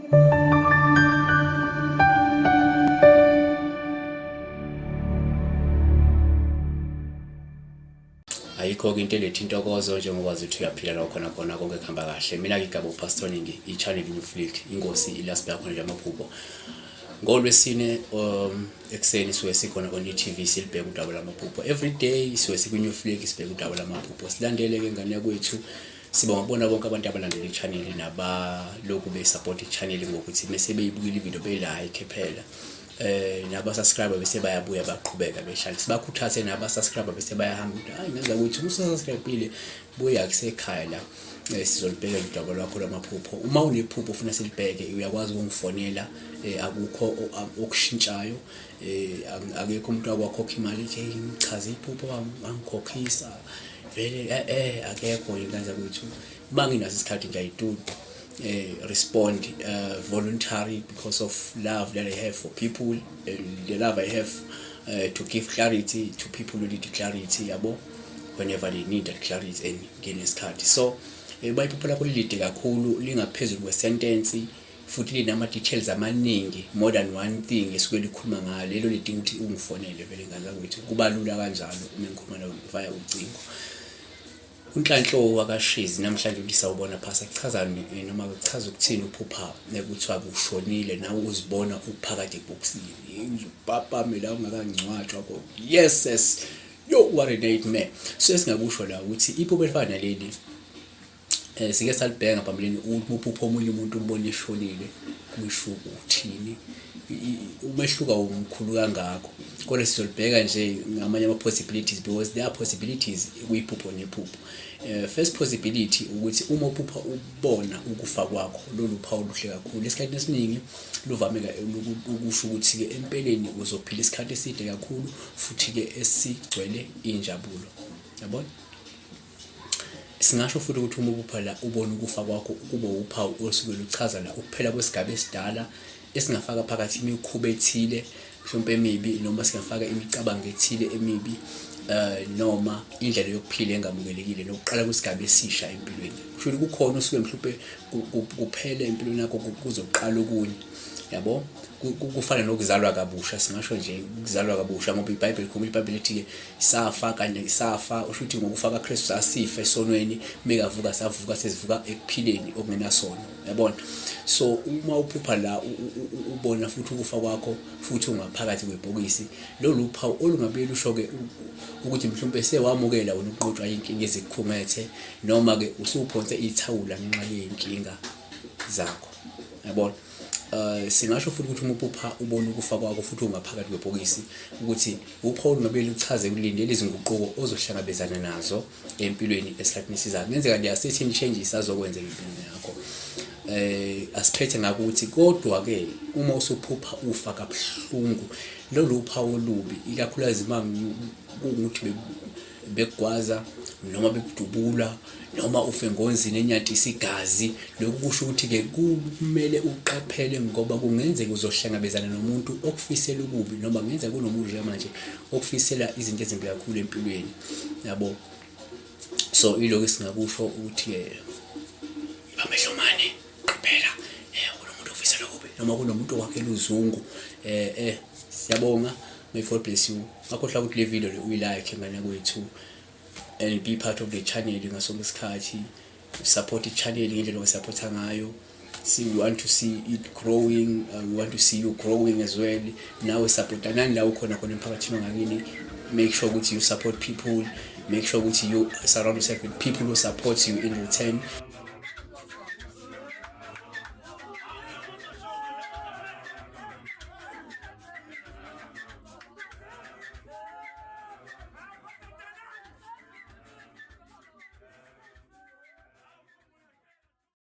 Ayikho into eletha intokozo njengoba zithi uyaphila la khona konke kuhamba kahle. Mina ngigaba uPastor WeNingi, i-channel New Flick, ingosi ilasibeka khona nje amaphupho. NgoLwesine ekseni siwe sikhona on TV silibheka udaba lamaphupho. Every day siwe sikwi-New Flick sibheka udaba lamaphupho. Silandele ke ngane kwethu. Sibonga bonke abantu abalandela i-channel nabaloku be-support i-channel ngokuthi bese beyibukile i-video be-like phela. Naba-subscriber bese bayabuya baqhubeka behlala. Sibakhuthaze naba-subscriber bese bayahamba ukuthi hayi ngaza ukuthi usubscribe-ile buya kusekhaya la. Sizolibheka udaba lwakho lamaphupho. Uma unephupho ufuna silibheke uyakwazi ukungifonela, akukho okushintshayo. Akekho umuntu akwakhokha imali ethi hey ngichaza iphupho angikhokhisa vele akekho ingaza ukuthi uma nginaso isikhathi nje ayidudu respond voluntary because of love that I have for people and the love I have to give clarity to people who need clarity yabo whenever they need that clarity and ngenesikhathi. So iphupho lakho lilide kakhulu lingaphezulu kwesentence futhi linama details amaningi, more than one thing esuke likhuluma ngalo. Lelo lidinga ukuthi ungifonele vele ngaza ukuthi kuba lula kanjalo uma ngikhuluma nawe via ucingo. Unhlanhlo wakashizi namhlanje ulisawubona phasa kuchazani noma kuchaza ukuthini uphupha nekuthiwa ushonile nawe uzibona uphakathi eboxini upapa la ungakangcwatshwa ko. Yes yo what a nightmare. So esingakusho la ukuthi iphupho elifana naleli sike salibheka phambili uphupho omunye umuntu umbone eshonile kuyishuku uthini umehluka umkhulu kangakho. Kodwa sizolibheka nje ngamanye ama possibilities because there are possibilities kuyiphupho nephupho. First possibility ukuthi uma uphupha ubona ukufa kwakho lolu phawu luhle kakhulu. Esikhathini esiningi luvame ukusho ukuthi ke empeleni uzophila isikhathi eside kakhulu futhi ke esigcwele injabulo. Yabona? Singasho futhi ukuthi uma uphupha la ubona ukufa kwakho kube uphawu osuke luchaza la ukuphela kwesigaba esidala esingafaka phakathi imikhuba ethile mhlawumbe emibi noma singafaka imicabango ethile emibi noma indlela yokuphila engamukelekile nokuqala kwesigaba esisha empilweni. Kusho ukuthi kukhona osuke mhlawumbe kuphela empilweni yakho kuzoqala okunye. Yabo kufana nokuzalwa kabusha. Singasho nje ukuzalwa kabusha ngoba iBhayibheli likhuluma iBhayibheli lithi ke safa kanye safa usho ukuthi ngokufa kaKristu asifa esonweni mekavuka savuka sesivuka ekuphileni okungenasono. Yabona? So uma uphupha la ubona futhi ukufa kwakho futhi ungaphakathi kwebhokisi lolu uphawu olungabe lusho ke ukuthi mhlawumbe sewamukela wena uqoqwa inkinga ezikukhumethe noma ke usuphonse ithawula ngenxa yeinkinga zakho. Yabona? Singasho futhi ukuthi uphupha ubona ukufa kwakho futhi ungaphakathi kwebhokisi ukuthi uphawu ngabe luchaze ulindele izinguquko ozohlangabezana nazo empilweni esikhathini esizayo. Ngenzeka nje certain changes azokwenzeka empilweni yakho. Asiphethe ngakuthi kodwa ke uma usuphupha ufa kabuhlungu lolu uphawu olubi ikakhulukazi ukuthi bekugwaza noma bekudubula noma ufe ngonzini enyantisa igazi. Lokhu kusho ukuthi ke kumele uqaphele ngoba kungenzeka uzohlangabezana nomuntu okufisela ukubi noma kungenzeka kunomuntu nje manje okufisela izinto ezimbi kakhulu empilweni. Yabo? So iloko esingakusho ukuthi bamehlomane qaphela kunomuntu ofisela ukubi noma kunomuntu owakhela uzungu. Siyabonga. May God bless you. Akhohlwa ukuthi le video le uyilike ngane kwethu and be part of the channel ngasonke isikhathi. Support i-channel ngendlela ongasupporta ngayo. We want to see it growing. We want to see you growing as well. Nawe supporta nani la ukhona emphakathini ongakini. Make sure ukuthi you support people. Make sure ukuthi you surround yourself with people who support you in return.